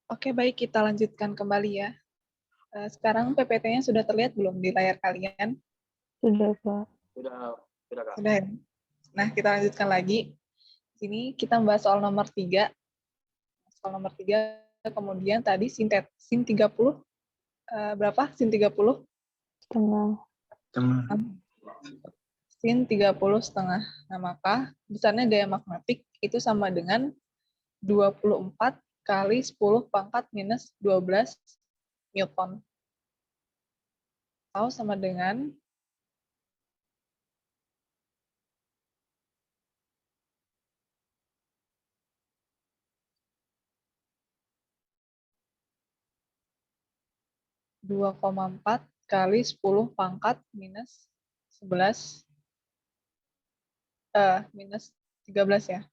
Oke, baik, kita lanjutkan kembali ya. Sekarang PPT-nya sudah terlihat belum di layar kalian? Sudah, Pak. Sudah, Kak. Sudah. Nah, kita lanjutkan lagi. Sini kita membahas soal nomor 3. Soal nomor 3, kemudian tadi sin 30, berapa? Sin 30? Setengah. Sin 30 setengah. Nah, maka besarnya gaya magnetik itu sama dengan 24 kali 10 pangkat minus 12 Newton. Atau sama dengan 2,4 kali 10 pangkat minus 11, minus 13 ya.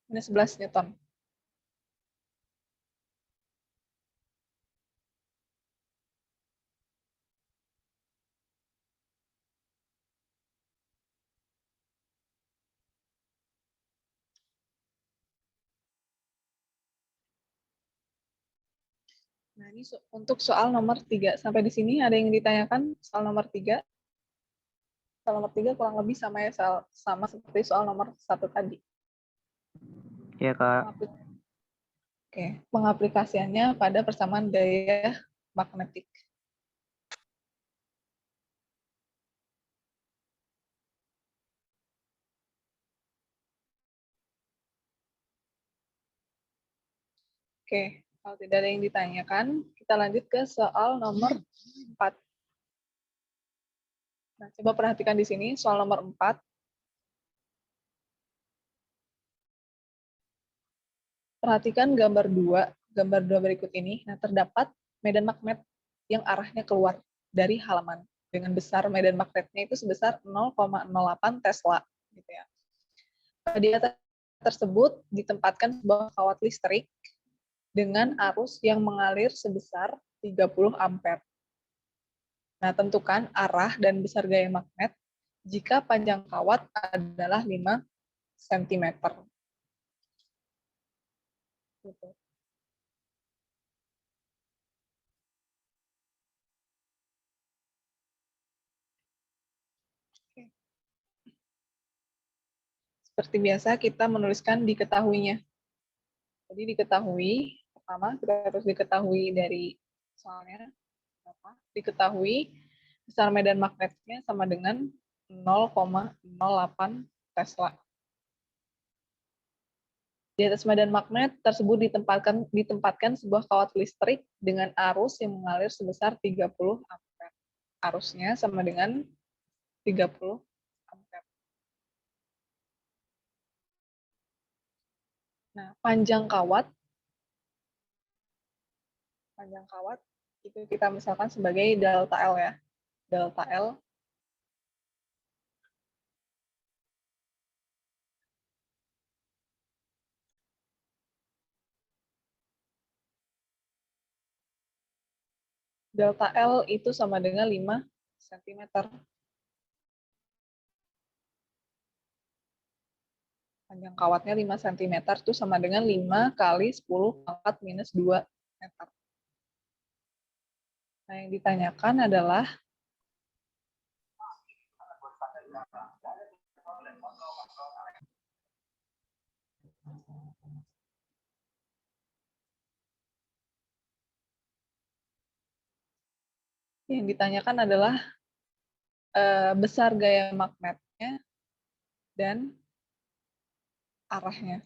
Minus 11 Newton. Nah, ini untuk soal nomor 3. Sampai di sini ada yang ditanyakan soal nomor 3? Soal nomor 3 kurang lebih sama ya, sama seperti soal nomor 1 tadi. Iya, Kak. Oke, pengaplikasiannya pada persamaan gaya magnetik. Oke, kalau tidak ada yang ditanyakan, kita lanjut ke soal nomor 4. Nah, coba perhatikan di sini soal nomor 4. Perhatikan gambar 2 berikut ini. Nah, terdapat medan magnet yang arahnya keluar dari halaman dengan besar medan magnetnya itu sebesar 0,08 Tesla gitu ya. Di atas tersebut ditempatkan sebuah kawat listrik dengan arus yang mengalir sebesar 30 ampere. Nah, tentukan arah dan besar gaya magnet jika panjang kawat adalah 5 cm. Gitu. Seperti biasa, kita menuliskan diketahuinya. Jadi diketahui, pertama kita harus diketahui dari soalnya, diketahui besar medan magnetnya sama dengan 0,08 Tesla. Di atas medan magnet tersebut ditempatkan sebuah kawat listrik dengan arus yang mengalir sebesar 30 ampere. Arusnya sama dengan 30 ampere. Nah, panjang kawat itu kita misalkan sebagai delta L ya. Delta L delta L itu sama dengan 5 cm. Panjang kawatnya 5 cm itu sama dengan 5 kali 10 pangkat minus 2 meter. Nah, yang ditanyakan adalah besar gaya magnetnya dan arahnya.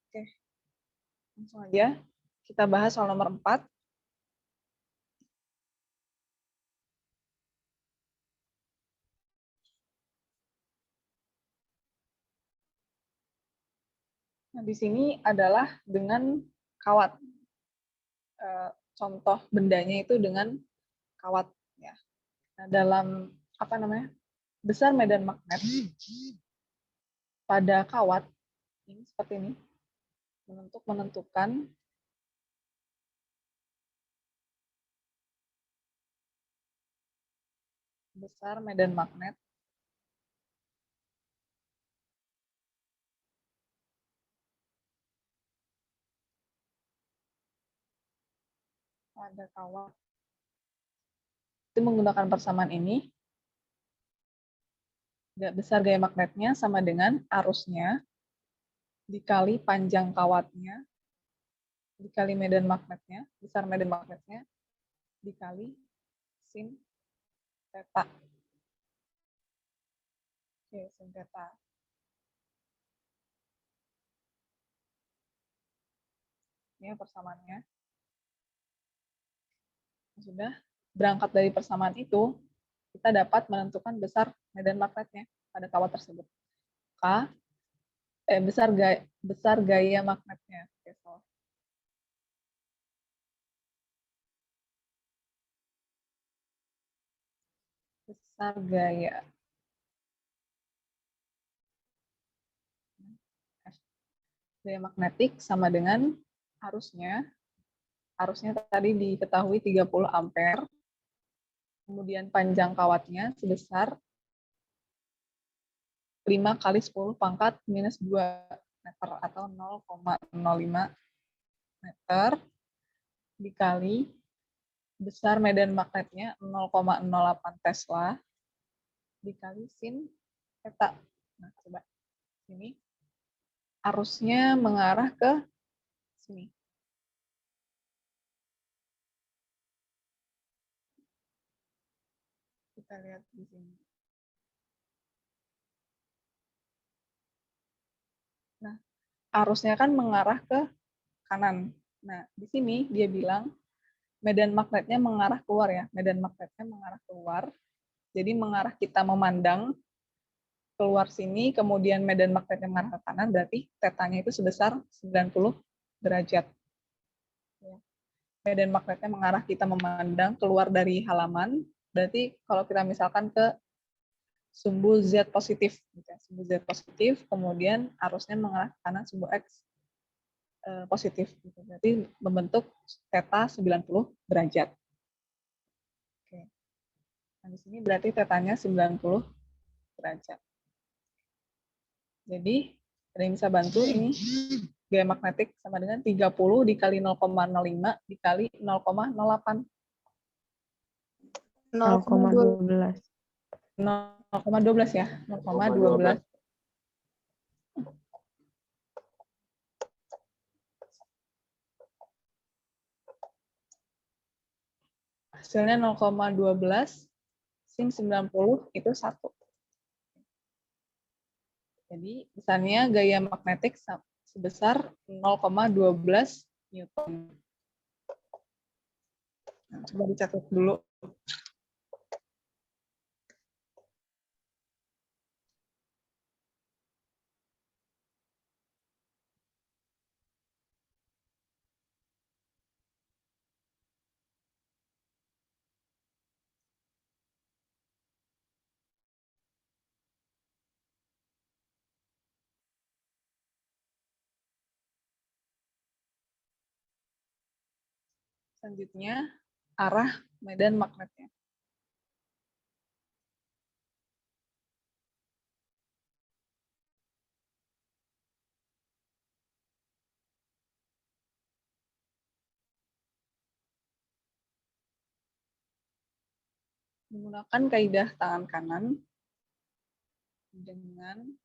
Oke, langsung aja kita bahas soal nomor 4. Nah, di sini adalah dengan kawat. Contoh bendanya itu dengan kawat ya. Nah, dalam besar medan magnet pada kawat ini seperti ini menentukan besar medan magnet pada kawat. Itu menggunakan persamaan ini, besar gaya magnetnya sama dengan arusnya dikali panjang kawatnya dikali medan magnetnya, besar medan magnetnya dikali sin theta. Oke, sin theta. Ini persamaannya. Sudah berangkat dari persamaan itu, kita dapat menentukan besar medan magnetnya pada kawat tersebut. Besar gaya magnetnya. Oke, so. Besar gaya. Gaya magnetik sama dengan arusnya. Arusnya tadi diketahui 30 ampere. Kemudian panjang kawatnya sebesar 5 kali 10 pangkat minus 2 meter atau 0,05 meter dikali besar medan magnetnya 0,08 Tesla dikali sin theta. Nah, coba sini arusnya mengarah ke sini. Kita lihat di sini. Nah, arusnya kan mengarah ke kanan. Nah, di sini dia bilang medan magnetnya mengarah keluar ya. Medan magnetnya mengarah keluar. Jadi mengarah kita memandang keluar sini, kemudian medan magnetnya mengarah ke kanan, berarti tetanya itu sebesar 90 derajat. Medan magnetnya mengarah kita memandang keluar dari halaman, berarti kalau kita misalkan ke sumbu Z positif, gitu ya. Sumbu Z positif, kemudian arusnya mengarah ke kanan sumbu X positif. Gitu. Berarti membentuk theta 90 derajat. Oke. Nah, di sini berarti tetanya 90 derajat. Jadi, ada yang bisa bantu ini gaya magnetik sama dengan 30 dikali 0,05 dikali 0,08. 0,12. 0,12 ya, 0,12. Hasilnya 0,12 sin 90 itu 1. Jadi besarnya gaya magnetik sebesar 0,12 Newton. Nah, coba dicatat dulu. Selanjutnya, arah medan magnetnya. Menggunakan kaidah tangan kanan dengan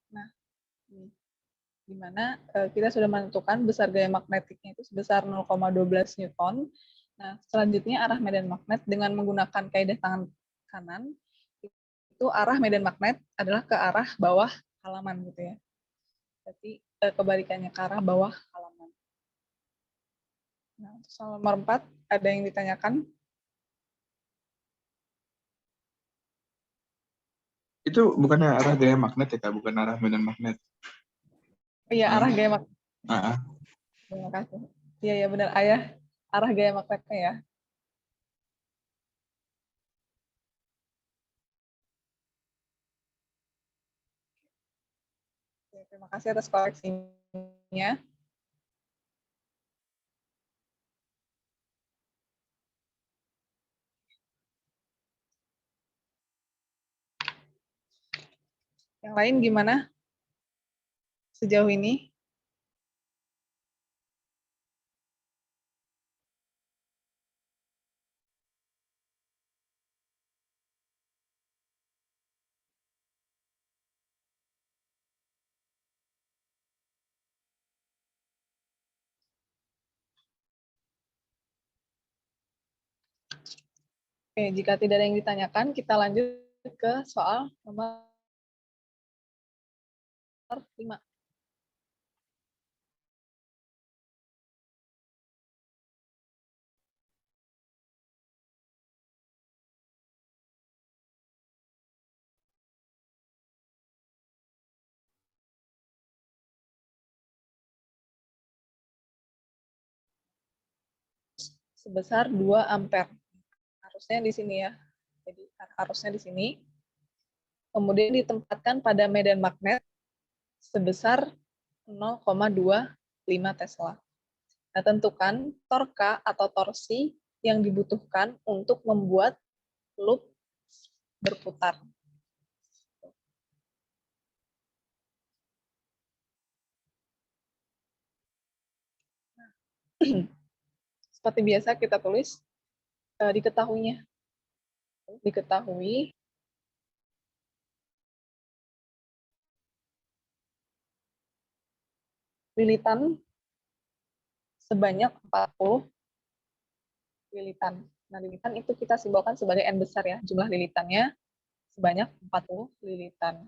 nah, ini di mana kita sudah menentukan besar gaya magnetiknya itu sebesar 0,12 Newton. Nah, selanjutnya arah medan magnet dengan menggunakan kaidah tangan kanan, itu arah medan magnet adalah ke arah bawah halaman gitu ya. Jadi kebalikannya ke arah bawah halaman. Nah, untuk soal nomor 4, ada yang ditanyakan? Itu bukannya arah gaya magnet ya, Kak? Bukan arah medan magnet. Iya, arah gaya magnet. Ah, Terima kasih. Iya, ya benar, Ayah. Arah gaya magnetnya ya. Oke, terima kasih atas koreksinya. Yang lain gimana sejauh ini? Oke, jika tidak ada yang ditanyakan, kita lanjut ke soal nomor 5. Sebesar 2 ampere. Harusnya di sini ya. Jadi harusnya di sini. Kemudian ditempatkan pada medan magnet sebesar 0,25 Tesla. Nah, tentukan torka atau torsi yang dibutuhkan untuk membuat loop berputar. Seperti biasa kita tulis diketahuinya. Diketahui lilitan sebanyak 40 lilitan. Nah, lilitan itu kita simbolkan sebagai N besar ya, jumlah lilitannya sebanyak 40 lilitan.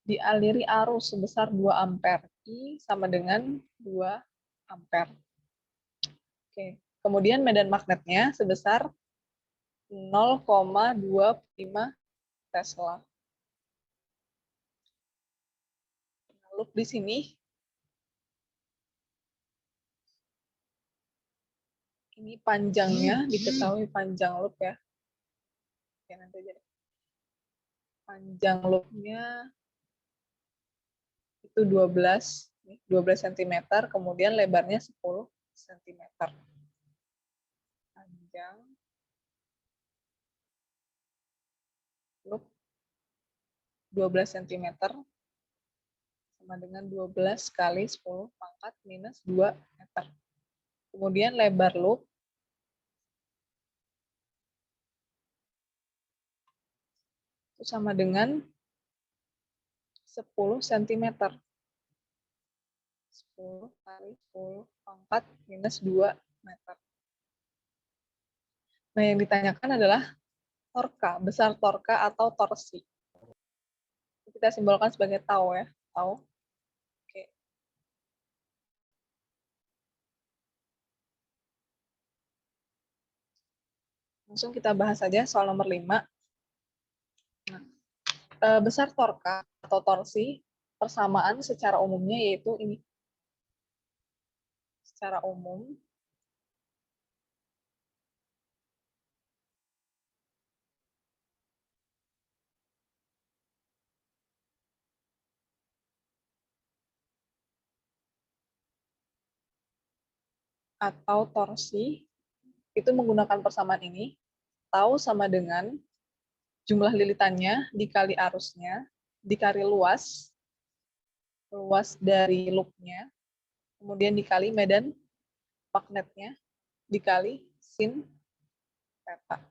Dialiri arus sebesar 2 ampere. I sama dengan 2 ampere. Oke. Kemudian medan magnetnya sebesar 0,25 Tesla. Loop di sini ini panjangnya diketahui panjang loop ya. Oke, nanti aja deh. Panjang loopnya itu 12 cm, kemudian lebarnya 10 cm. Panjang loop 12 cm sama dengan 12 kali 10 pangkat minus 2 meter. Kemudian lebar loop itu sama dengan 10 cm. 10 kali 10 pangkat minus 2 meter. Nah, yang ditanyakan adalah torka, besar torka atau torsi. Kita simbolkan sebagai tau ya, tau. Oke. Langsung kita bahas saja soal nomor 5. Nah, besar torka atau torsi, persamaan secara umumnya yaitu ini. Secara umum, atau torsi, itu menggunakan persamaan ini, tau sama dengan jumlah lilitannya dikali arusnya, dikali luas dari loopnya, kemudian dikali medan magnetnya, dikali sin theta.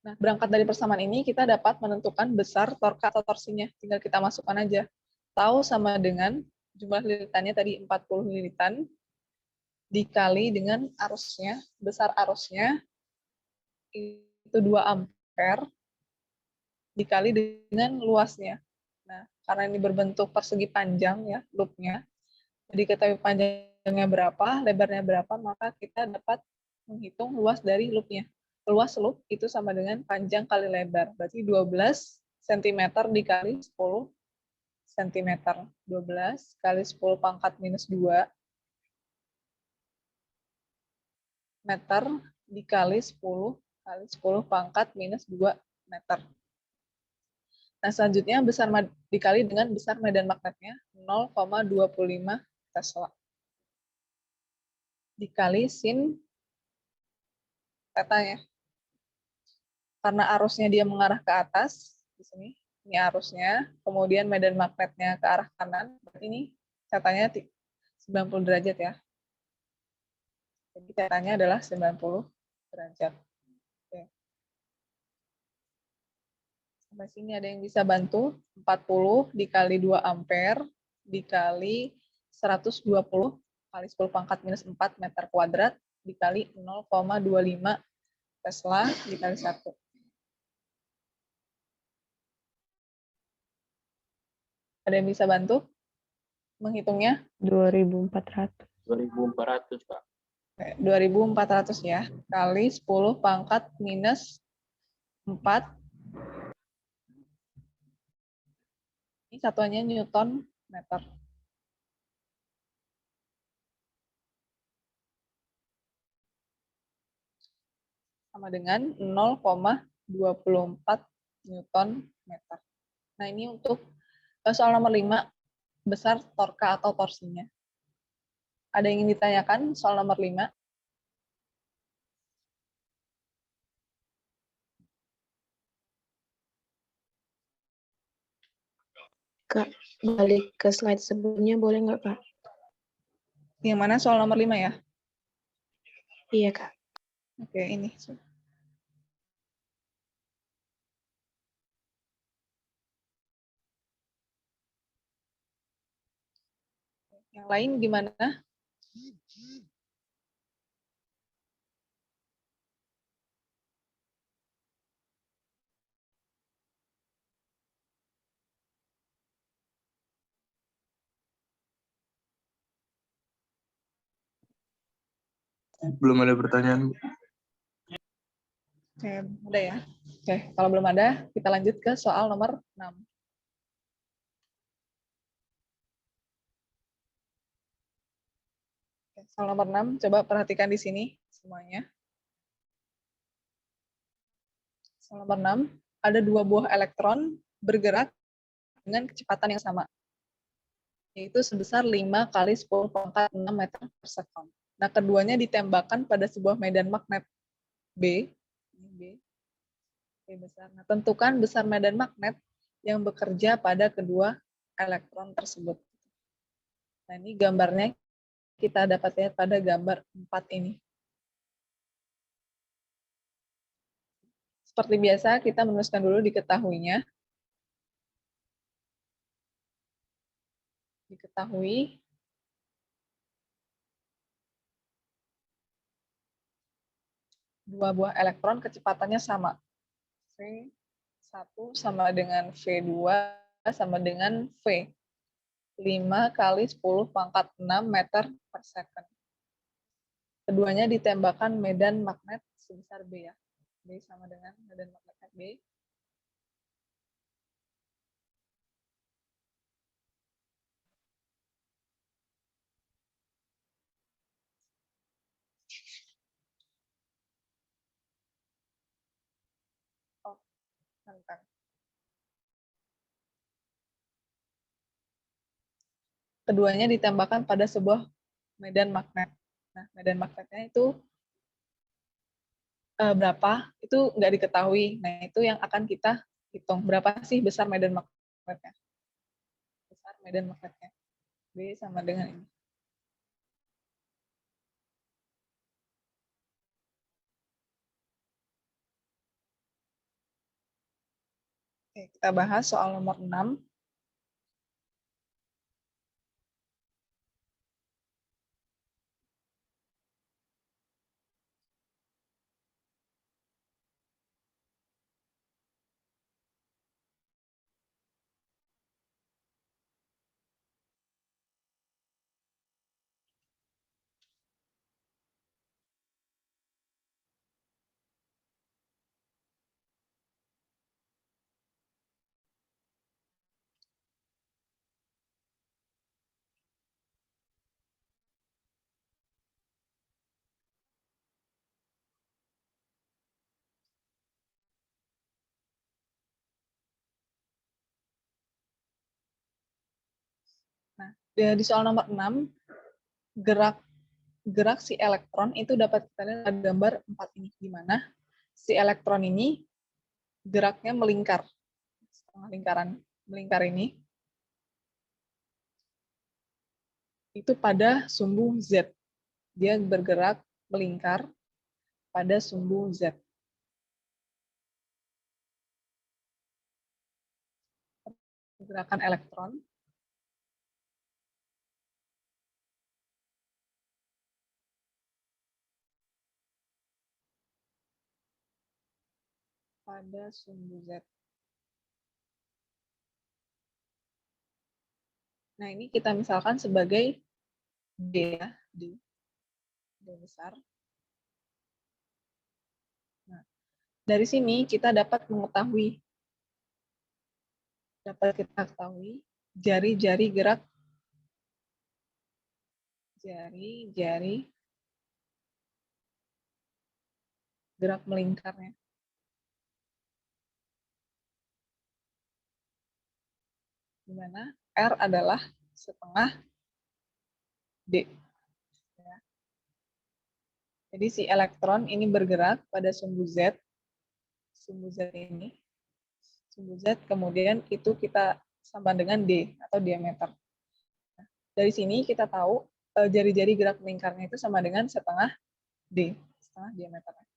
Nah, berangkat dari persamaan ini, kita dapat menentukan besar torka atau torsinya. Tinggal kita masukkan aja. Tau sama dengan jumlah lilitannya tadi 40 lilitan, dikali dengan arusnya, besar arusnya itu 2 ampere, dikali dengan luasnya. Nah, karena ini berbentuk persegi panjang ya, loopnya, jadi ketahui panjangnya berapa, lebarnya berapa, maka kita dapat menghitung luas dari loopnya. Luas loop itu sama dengan panjang kali lebar, berarti 12 cm dikali 10 cm. 12 kali 10 pangkat minus 2 meter dikali 10 kali 10 pangkat minus 2 meter. Nah, selanjutnya dikali dengan besar medan magnetnya 0,25 Tesla. Dikali sin theta ya. Karena arusnya dia mengarah ke atas, di sini, ini arusnya, kemudian medan magnetnya ke arah kanan, berarti ini theta-nya 90 derajat ya. Jadi theta-nya adalah 90 derajat. Oke. Sampai sini ada yang bisa bantu? 40 dikali 2 ampere dikali 120 kali 10 pangkat minus 4 meter kuadrat dikali 0,25 Tesla dikali 1. Ada yang bisa bantu menghitungnya? 2.400. 2.400, Kak. 2.400 ya, kali 10 pangkat minus 4. Ini satuannya Newton meter. Sama dengan 0,24 Newton meter. Nah, ini untuk soal nomor 5, besar torka atau torsinya. Ada yang ingin ditanyakan soal nomor 5? Kak, balik ke slide sebelumnya boleh nggak, Kak? Yang mana soal nomor 5 ya? Iya, Kak. Oke, ini. Yang lain gimana? Belum ada pertanyaan. Oke, ada ya. Oke, kalau belum ada, kita lanjut ke soal nomor 6. Oke, soal nomor 6, coba perhatikan di sini semuanya. Soal nomor 6, ada 2 buah elektron bergerak dengan kecepatan yang sama, yaitu sebesar 5 kali 10 pangkat 6 meter per second. Nah, keduanya ditembakkan pada sebuah medan magnet B. B besar. Nah, tentukan besar medan magnet yang bekerja pada kedua elektron tersebut. Nah, ini gambarnya kita dapat lihat pada gambar 4 ini. Seperti biasa, kita menuliskan dulu diketahuinya. Diketahui dua buah elektron kecepatannya sama. V1 sama dengan V2 sama dengan V. 5 kali 10 pangkat 6 meter per second. Keduanya ditembakkan medan magnet sebesar B ya. B sama dengan medan magnet B. Oh, bentar. Keduanya ditembakkan pada sebuah medan magnet. Nah, medan magnetnya itu berapa? Itu nggak diketahui. Nah, itu yang akan kita hitung. Berapa sih besar medan magnetnya? Besar medan magnetnya. B sama dengan ini. Oke, kita bahas soal nomor 6. Nah, di soal nomor 6, gerak si elektron itu dapat kita lihat pada gambar 4 ini, di mana si elektron ini geraknya melingkar, setengah lingkaran melingkar ini, itu pada sumbu Z. Dia bergerak melingkar pada sumbu Z. Gerakan elektron pada sumbu Z. Nah, ini kita misalkan sebagai D ya, D besar. Nah, dari sini kita dapat kita ketahui jari-jari gerak melingkarnya. Di mana R adalah setengah D. Ya. Jadi si elektron ini bergerak pada sumbu Z ini, sumbu Z, kemudian itu kita sama dengan D atau diameter. Nah, dari sini kita tahu jari-jari gerak melingkarnya itu sama dengan setengah D, setengah diameternya.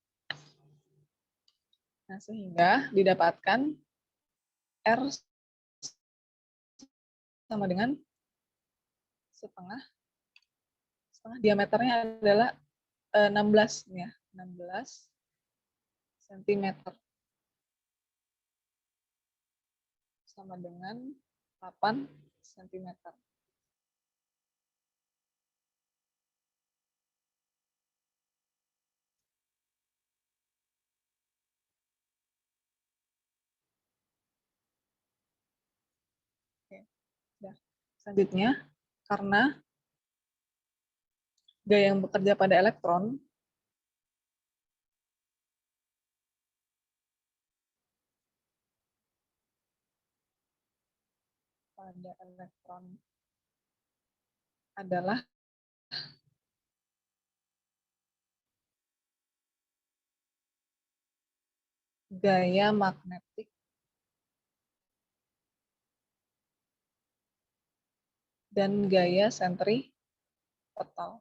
Nah, sehingga didapatkan R sama dengan setengah diameternya adalah 16 ya, 16 cm sama dengan 8 cm. Oke. Nah, selanjutnya, karena gaya yang bekerja pada elektron adalah gaya magnetik dan gaya sentripetal.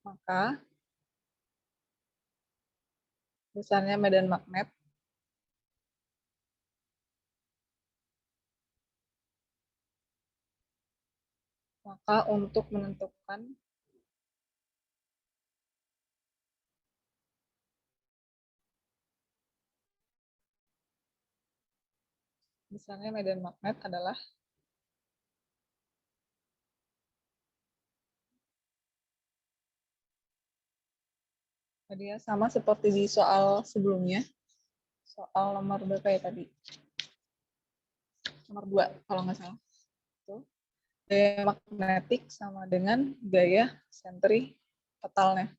Maka besarnya medan magnet untuk menentukan besarnya medan magnet adalah tadi ya, sama seperti di soal sebelumnya. Soal nomor berapa ya tadi? Nomor 2 kalau nggak salah. Itu. Gaya magnetik sama dengan gaya sentripetalnya.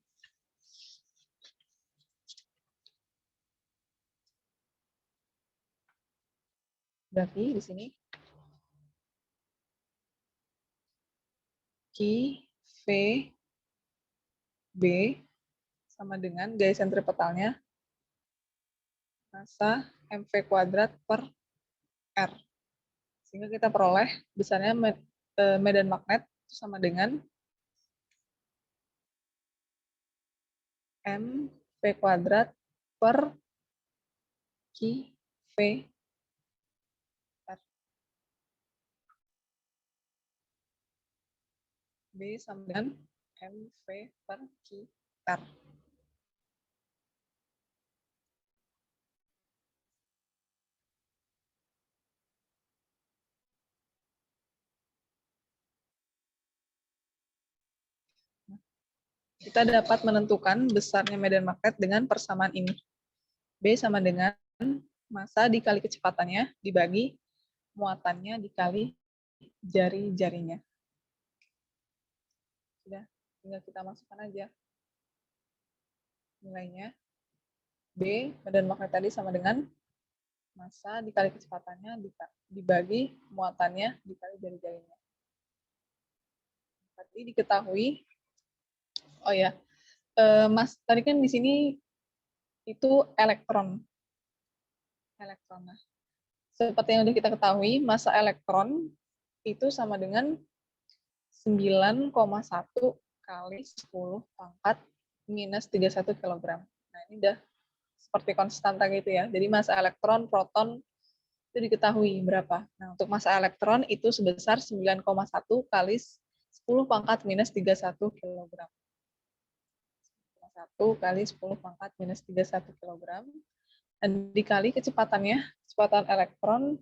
Berarti di sini Q, V, B sama dengan gaya sentripetalnya massa mv kuadrat per R. Sehingga kita peroleh besarnya medan magnet sama dengan mv kuadrat per Q, V, R. B sama dengan mv per Q, R. Kita dapat menentukan besarnya medan magnet dengan persamaan ini. B sama dengan massa dikali kecepatannya dibagi muatannya dikali jari-jarinya. tinggal kita masukkan aja nilainya. B, medan magnet tadi sama dengan massa dikali kecepatannya dibagi muatannya dikali jari-jarinya. Tadi diketahui, oh ya, Mas, tadi kan di sini itu elektron. Nah, seperti yang sudah kita ketahui, massa elektron itu sama dengan 9,1 kali 10 pangkat minus 31 kg. Nah, ini udah seperti konstanta gitu ya. Jadi massa elektron, proton itu diketahui berapa. Nah, untuk massa elektron itu sebesar 9,1 kali 10 pangkat minus 31 kg. 1 kali 10 pangkat minus 31 kg. Dan dikali kecepatannya, kecepatan elektron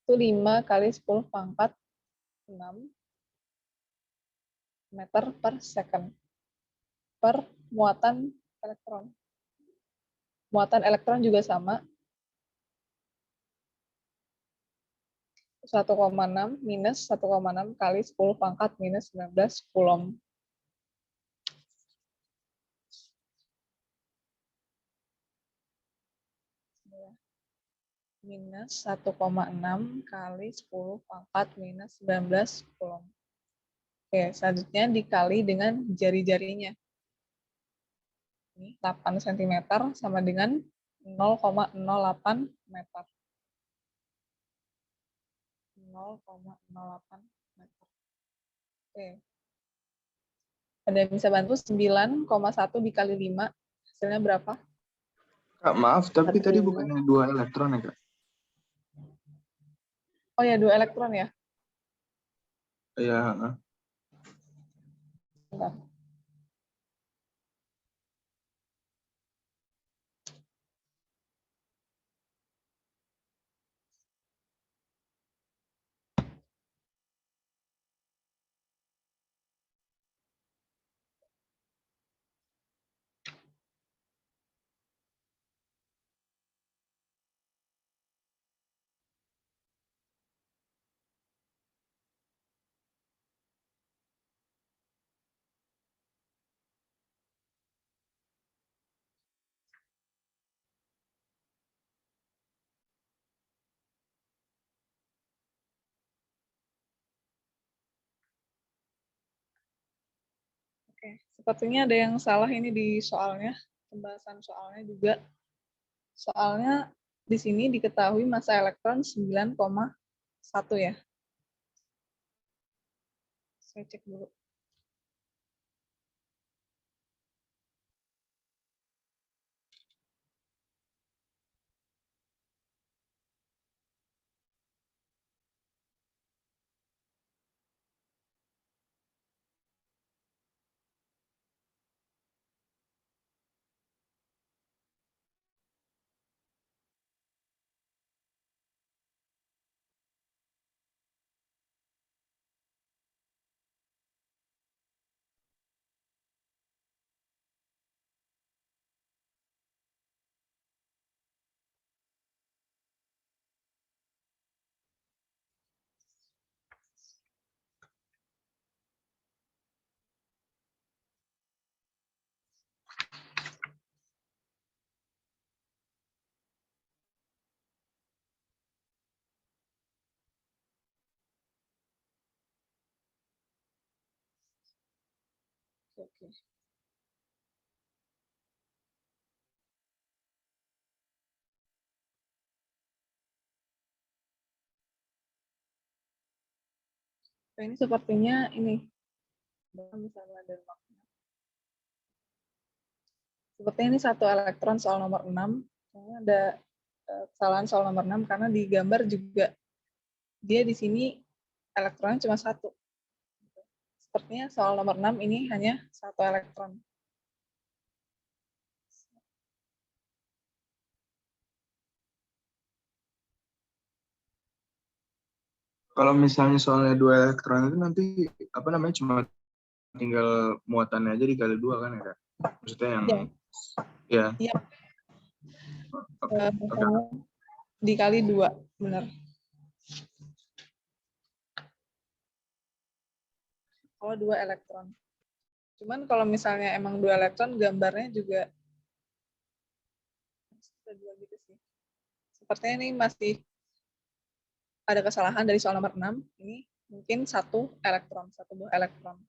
itu 5 kali 10 pangkat 6 meter per second per muatan elektron. Muatan elektron juga sama, 1,6 minus 1,6 kali 10 pangkat minus 19 coulomb. Minus 1,6 kali 10 pangkat minus 19 coulomb. Oke, selanjutnya dikali dengan jari-jarinya. Ini 8 cm sama dengan 0,08 meter. 0,08 meter. Oke. Ada yang bisa bantu 9,1 dikali 5, hasilnya berapa? Kak, maaf, tapi tadi bukannya 2 elektron ya, Kak? Oh ya, 2 elektron ya? Iya. Bentar. Oke, sepertinya ada yang salah ini di soalnya, pembahasan soalnya juga. Soalnya di sini diketahui massa elektron 9,1 ya. Saya cek dulu. Oke. Nah, ini sepertinya ini misalnya dan magnet. Sepertinya ini satu elektron soal nomor 6. Kayaknya ada kesalahan soal nomor 6 karena di gambar juga dia di sini elektronnya cuma satu. Sepertinya soal nomor 6 ini hanya satu elektron. Kalau misalnya soalnya 2 elektron itu nanti apa namanya cuma tinggal muatannya aja dikali 2 kan ya, Kak? Maksudnya yang ya. Iya. Oke. Dikali 2, benar. Kalau 2 elektron. Cuman kalau misalnya emang 2 elektron, gambarnya juga ada 2 gitu sih. Sepertinya ini masih ada kesalahan dari soal nomor 6. Ini mungkin 1 elektron, 1 buah elektron.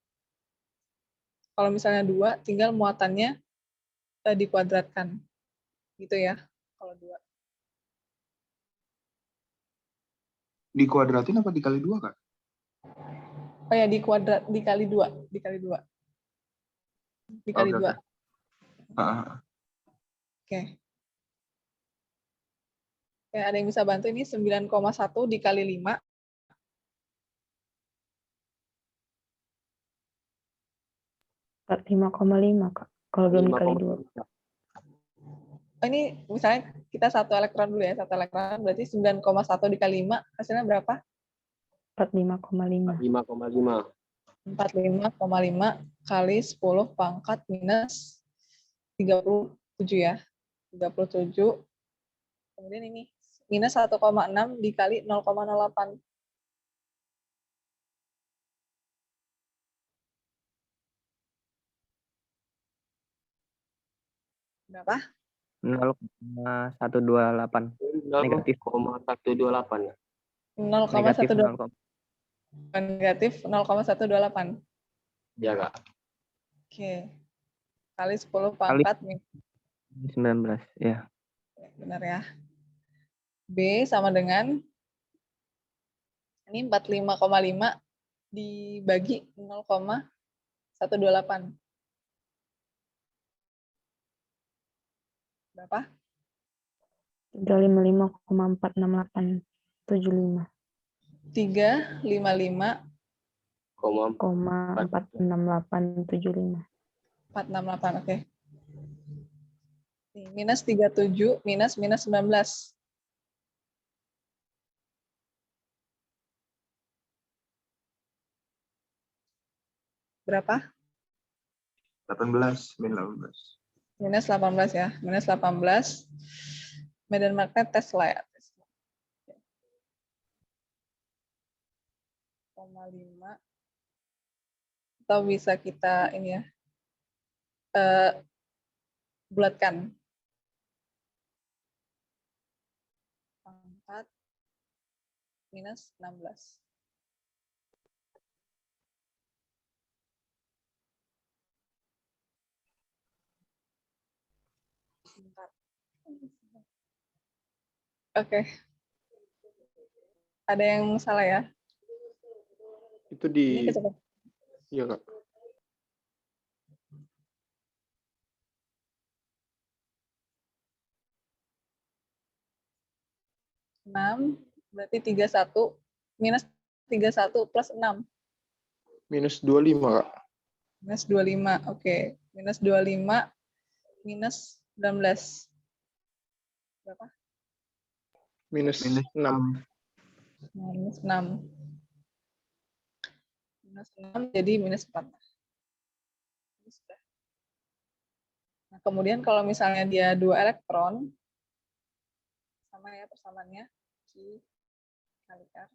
Kalau misalnya 2, tinggal muatannya dikuadratkan. Gitu ya, kalau 2. Dikuadratin apa dikali 2, Kak? Oh ya, dikali 2. Dikali 2. Dikali Oke, 2. oke. Oke. Oke, ada yang bisa bantu ini 9,1 dikali 5. Kak, 5,5, Kak. Kalau belum dikali 2. Oh, ini misalnya kita 1 elektron dulu ya. 1 elektron berarti 9,1 dikali 5. Hasilnya berapa? 45,5. 5,5. 45,5 kali 10 pangkat minus 37 ya. 37. Kemudian ini minus 1,6 dikali 0,08. Berapa? 0,128. Negatif. 0,128 ya. 0,128. Negatif 0,128. Ya, Kak. Oke. Kali 10 pangkat minus 19, ya. benar ya. B sama dengan ini 45,5 dibagi 0,128. Berapa? 355,46875. 355 46875. 468, oke. Minus 37 minus 19. Berapa? 18, min 18. Minus 18 ya. Minus 18. Medan magnet Tesla ya. 0,5. Atau bisa kita ini ya. Bulatkan. Pangkat minus 16. Bentar. Oke. Ada yang salah ya? Itu Ini di kecepatan. Iya, Kak. Enam berarti 31 minus 31 plus 6. Minus 25, Kak. Minus 25. Oke. Minus 25 minus 19. Berapa? Minus Minus 6. Minus 6. Minus 6 jadi minus 4. Nah, kemudian kalau misalnya dia 2 elektron, sama ya persamaannya, Q kali R.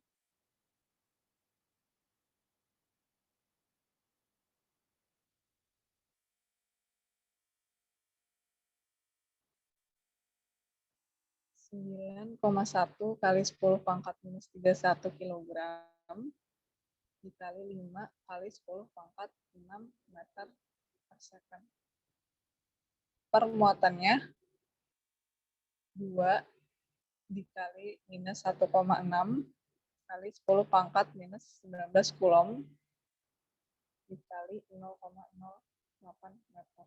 Sembilan 9,1 kali 10 pangkat minus 31 kilogram dikali 5 kali 10 pangkat 6 meter per second. Permuatannya 2 dikali minus 1,6 kali 10 pangkat minus 19 coulomb dikali 0,08 meter.